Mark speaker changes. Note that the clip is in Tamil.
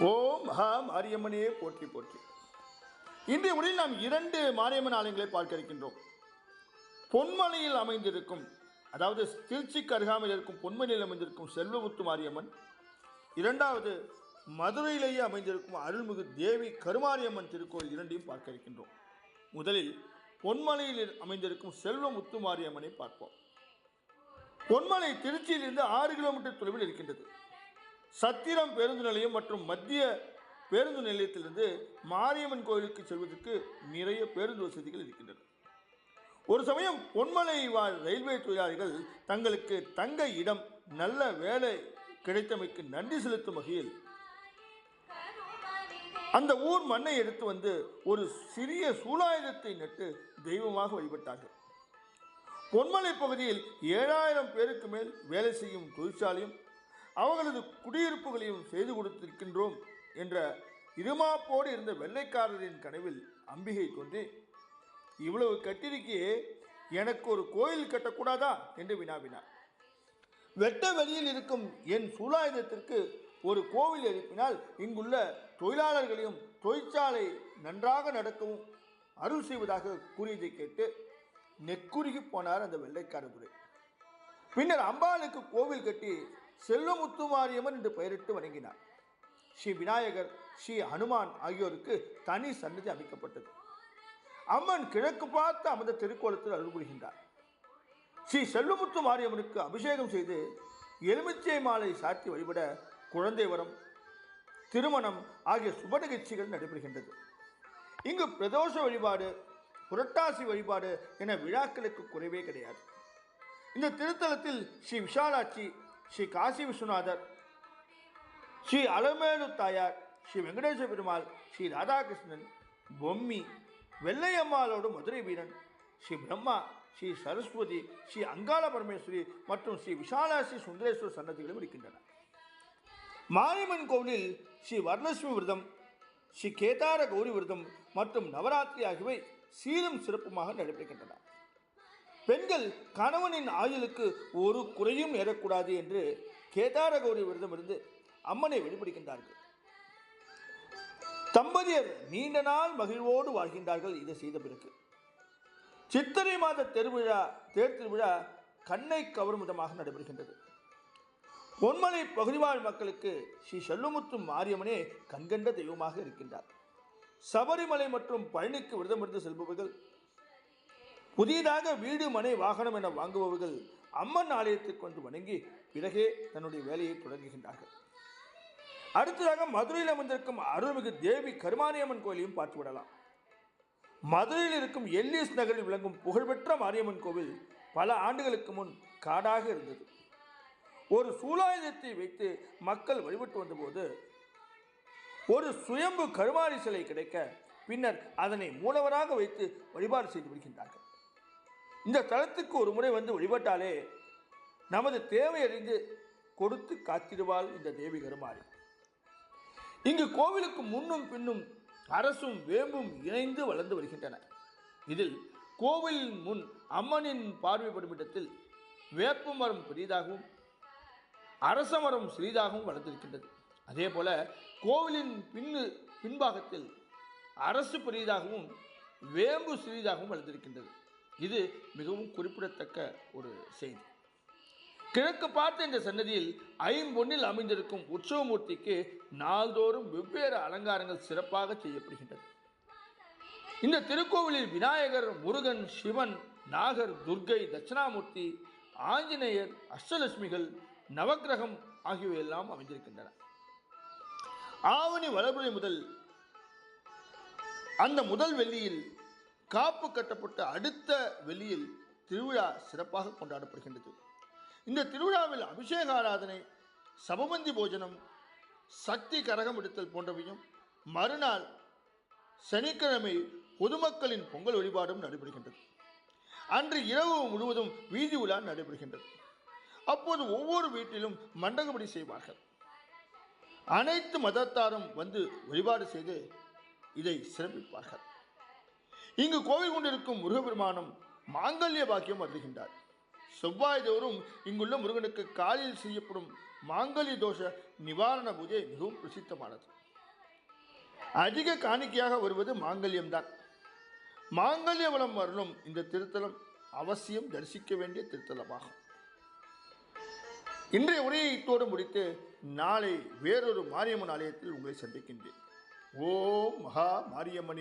Speaker 1: ஓம் மகா மாரியம்மனே போற்றி போற்றி. இன்றைய உரையில் நாம் இரண்டு மாரியம்மன் ஆலயங்களை பார்க்க இருக்கின்றோம். பொன்மலையில் அமைந்திருக்கும், அதாவது திருச்சிக்கு அருகாமையில் இருக்கும் பொன்மலையில் அமைந்திருக்கும் செல்வமுத்து மாரியம்மன், இரண்டாவது மதுரையிலேயே அமைந்திருக்கும் அருள்மிகு தேவி கருமாரியம்மன் திருக்கோயில் இரண்டையும் பார்க்க இருக்கின்றோம். முதலில் பொன்மலையில் அமைந்திருக்கும் செல்வமுத்து மாரியம்மனை பார்ப்போம். பொன்மலை திருச்சியிலிருந்து 6 கிலோமீட்டர் தொலைவில் இருக்கின்றது. சத்திரம் பேருந்து நிலையம் மற்றும் மத்திய பேருந்து நிலையத்திலிருந்து மாரியம்மன் கோயிலுக்கு செல்வதற்கு நிறைய பேருந்து வசதிகள் இருக்கின்றன. ஒரு சமயம் பொன்மலை வாழ் ரயில்வே தொழிலாளிகள் தங்களுக்கு தங்க இடம், நல்ல வேலை கிடைத்தமைக்கு நன்றி செலுத்தும் வகையில் அந்த ஊர் மண்ணை எடுத்து வந்து ஒரு சிறிய சூலாயுதத்தை நட்டு தெய்வமாக வழிபட்டார்கள். பொன்மலை பகுதியில் 7000 பேருக்கு மேல் வேலை செய்யும் தொழிற்சாலையும் அவர்களது குடியிருப்புகளையும் செய்து கொடுத்திருக்கின்றோம் என்ற இருமாப்போடு இருந்த வெள்ளைக்காரரின் கனவில் அம்பிகை தோன்றி, இவ்வளவு கட்டிருக்கியே, எனக்கு ஒரு கோயில் கட்டக்கூடாதா என்று வினாவினார். வெட்ட வெளியில் இருக்கும் என் சூலாயுதத்திற்கு ஒரு கோவில் எழுப்பினால் இங்குள்ள தொழிலாளர்களையும் தொழிற்சாலை நன்றாக நடக்கவும் அருள் செய்வதாக கூறியதை கேட்டு நெக்குருகி போனார் அந்த வெள்ளைக்கார துரை. பின்னர் அம்பாளுக்கு கோவில் கட்டி செல்வமுத்து மாரியம்மன் என்று பெயரிட்டு வணங்கினார். ஸ்ரீ விநாயகர், ஸ்ரீ ஹனுமான் ஆகியோருக்கு தனி சன்னதி அமைக்கப்பட்டது. அம்மன் கிழக்கு பார்த்து அமர்ந்த திருக்கோலத்தில் அருள் புரிகின்றார். ஸ்ரீ செல்வமுத்து மாரியம்மனுக்கு அபிஷேகம் செய்து எலுமிச்சை மாலை சாத்தி வழிபட குழந்தை வரம், திருமணம் ஆகிய சுப நிகழ்ச்சிகள் நடைபெறுகின்றது. இங்கு பிரதோஷ வழிபாடு, புரட்டாசி வழிபாடு என விழாக்களுக்கு குறைவே கிடையாது. இந்த திருத்தலத்தில் ஸ்ரீ விஷாலாட்சி, ஸ்ரீ காசி விஸ்வநாதர், ஸ்ரீ அலமேலு தாயார், ஸ்ரீ வெங்கடேச பெருமாள், ஸ்ரீ ராதாகிருஷ்ணன், பொம்மி, வெள்ளையம்மாளோடு மதுரை வீரன், ஸ்ரீ பிரம்மா, ஸ்ரீ சரஸ்வதி, ஸ்ரீ அங்காள பரமேஸ்வரி மற்றும் ஸ்ரீ விஷாலாட்சி சுந்தரேஸ்வர் சன்னதிகளும் இருக்கின்றன. மாரியம்மன் கோவிலில் ஸ்ரீ வரலட்சுமி விரதம், ஸ்ரீ கேதார கௌரி விரதம் மற்றும் நவராத்திரி ஆகியவை சீரும் சிறப்புமாக நடைபெறுகின்றன. பெண்கள் கணவனின் ஆயுளுக்கு ஒரு குறையும் நேரக்கூடாது என்று கேதார கௌரி விரதம் இருந்து அம்மனை வழிபடுகின்றார்கள். தம்பதியர் நீண்ட நாள் மகிழ்வோடு வாழ்கின்றார்கள். இதை செய்த பிறகு சித்திரை மாத தேர் திருவிழா கண்ணை கவரும் விதமாக நடைபெறுகின்றது. பொன்மலை பகுதிவாழ் மக்களுக்கு ஸ்ரீ செல்வமுத்து மாரியம்மனே கண்கண்ட தெய்வமாக இருக்கின்றார். சபரிமலை மற்றும் பழனிக்கு விரதமிருந்து செல்பவர்கள், புதியதாக வீடு, மனை, வாகனம் என வாங்குபவர்கள் அம்மன் ஆலயத்திற்கு கொண்டு வணங்கி பிறகே தன்னுடைய வேலையை தொடங்குகின்றார்கள். அடுத்ததாக மதுரையில் அமைந்திருக்கும் அருள்மிகு தேவி கருமாரியம்மன் கோயிலையும் பார்த்துவிடலாம். மதுரையில் இருக்கும் எல்லிஸ் நகரில் விளங்கும் புகழ்பெற்ற மாரியம்மன் கோவில் பல ஆண்டுகளுக்கு முன் காடாக இருந்தது. ஒரு சூலாயுதத்தை வைத்து மக்கள் வழிபட்டு வந்தபோது ஒரு சுயம்பு கருமாரி சிலை கிடைக்க பின்னர் அதனை மூலவராக வைத்து வழிபாடு செய்து வருகின்றார்கள். இந்த தலத்துக்கு ஒரு முறை வந்து வழிபட்டாலே நமது தேவை அறிந்து கொடுத்து காத்திடுவாள் இந்த தேவி கருமாரி. இங்கு கோவிலுக்கு முன்னும் பின்னும் அரசும் வேம்பும் இணைந்து வளர்ந்து வருகின்றன. இதில் கோவிலின் முன் அம்மனின் பார்வைப்படும் இடத்தில் வேப்ப மரம் பெரிதாகவும் அரச மரம் சிறிதாகவும் வளர்ந்திருக்கின்றது. அதே போல கோவிலின் பின்பாகத்தில் அரசு பெரியதாகவும் வேம்பு சிறிதாகவும் வளர்ந்திருக்கின்றது. இது மிகவும் குறிப்பிடத்தக்க ஒரு செய்தி. கிழக்கு பார்த்த இந்த சன்னதியில் ஐம்பொன்னில் அமைந்திருக்கும் உற்சவமூர்த்திக்கு நாள்தோறும் வெவ்வேறு அலங்காரங்கள் சிறப்பாக செய்யப்படுகின்றது. இந்த திருக்கோவிலில் விநாயகர், முருகன், சிவன், நாகர், துர்க்கை, தட்சிணாமூர்த்தி, ஆஞ்சநேயர், அஷ்டலட்சுமிகள், நவக்கிரகம் ஆகியவை எல்லாம் அமைந்திருக்கின்றன. ஆவணி வளர்பிறை முதல் அந்த முதல் வெள்ளியில் காப்பு கட்டப்பட்ட அடுத்த வெள்ளியில் திருவிழா சிறப்பாக கொண்டாடப்படுகின்றது. இந்த திருவிழாவில் அபிஷேக ஆராதனை, சபமந்தி போஜனம், சக்தி கரகம் எடுத்தல் போன்றவையும், மறுநாள் சனிக்கிழமை பொதுமக்களின் பொங்கல் வழிபாடும் நடைபெறுகின்றது. அன்று இரவு முழுவதும் வீதி உலா நடைபெறுகின்றது. அப்போது ஒவ்வொரு வீட்டிலும் மண்டகப்படி செய்வார்கள். அனைத்து மதத்தாரும் வந்து வழிபாடு செய்து இதை சிறப்பிப்பார்கள். இங்கு கோவில் கொண்டிருக்கும் முருகப்பெருமானும் மாங்கல்ய பாக்கியம் வருகின்றார். செவ்வாய் தோறும் இங்குள்ள முருகனுக்கு காலில் செய்யப்படும் மாங்கல்ய தோஷ நிவாரண பூஜை மிகவும் பிரசித்தமானது. அதிக காணிக்கையாக வருவது மாங்கல்யம்தான். மாங்கல்ய வளம் வரணும். இந்த திருத்தலம் அவசியம் தரிசிக்க வேண்டிய திருத்தலமாகும். இன்றைய உரையை இத்தோடு முடித்து நாளை வேறொரு மாரியம்மன் ஆலயத்தில் உங்களை சந்திக்கின்றேன். ஓம் மகா மாரியம்மனே